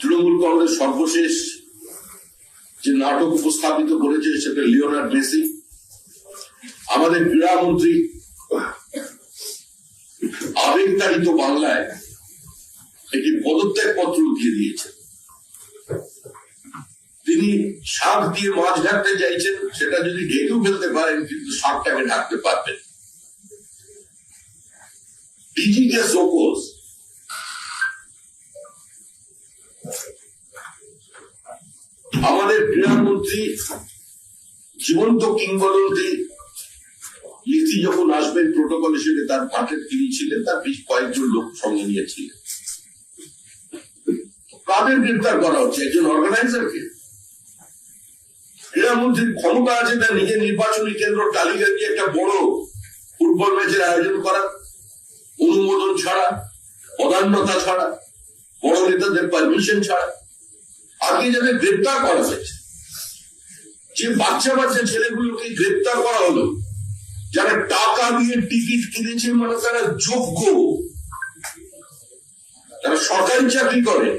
তৃণমূল কংগ্রেস সর্বশেষ যে নাটক উপস্থাপিত করেছে সেটা লিওনার্ড মেসি। আমাদের ক্রীড়ামন্ত্রী আবেগতাড়িত বাংলায় একটি পদত্যাগ পত্র দিয়ে দিয়েছেন। তিনি শাক দিয়ে মাছ ঢাকতে চাইছেন, সেটা যদি ঢেকেও ফেলতে পারেন কিন্তু শাকটাকে ঢাকতে পারবেন। ডিজিকে শোকজ, আমাদের ক্রীড়ামন্ত্রী জীবন্ত কিংবদন্তি লিথি যখন আসবেন প্রোটোকল হিসেবে, তার পাঠের তিনি ছিলেন, তার বেশ কয়েকজন লোক সঙ্গে নিয়েছিলেন। কাদের গ্রেপ্তার করা হচ্ছে? একজন অর্গানাইজারকে। ক্রীড়ামন্ত্রীর ক্ষমতা আছে তার নিজের নির্বাচনী কেন্দ্র তালিকা দিয়ে একটা বড় ফুটবল ম্যাচের আয়োজন করা, অনুমোদন ছাড়া, প্রধানতা ছাড়া, বড় নেতাদের পারমিশন ছাড়া। আগে যাদের গ্রেপ্তার করা হয়েছে, যে বাচ্চা বাচ্চা ছেলেগুলোকে গ্রেপ্তার করা হলো, যারা টাকা দিয়ে টিকিট কিনেছে, মানে তারা যোগ্য, তারা সরকারি চাকরি করে,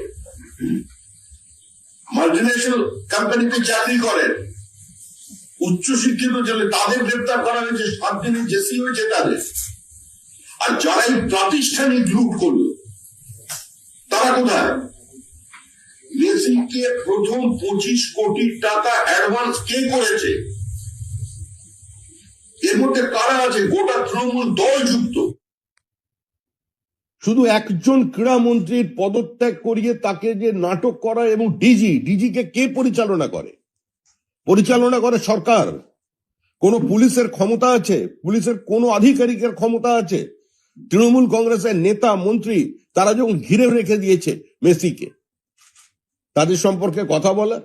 মাল্টিন্যাশনাল কোম্পানিতে চাকরি করেন, উচ্চশিক্ষিত ছেলে, তাদের গ্রেপ্তার করা হয়েছে, 7 দিনের জেসি হয়েছে তাদের। আর যারা এই প্রাতিষ্ঠানিক লুট করলো তারা কোথায়? মেসিকে প্রথম 25 কোটি টাকা অ্যাডভান্স কে করেছে? এর মধ্যে কারা আছে? গোটা তৃণমূল দল যুক্ত। শুধু একজন ক্রীড়ামন্ত্রীর পদত্যাগ করিয়ে তাকে যে নাটক করা, এবং ডিজিকে কে পরিচালনা করে? পরিচালনা করে সরকার। কোন পুলিশের ক্ষমতা আছে? পুলিশের কোন আধিকারিকের ক্ষমতা আছে? তৃণমূল কংগ্রেসের নেতা মন্ত্রী তারা যখন ঘিরে রেখে দিয়েছে মেসিকে, তাদের সম্পর্কে কথা বলা,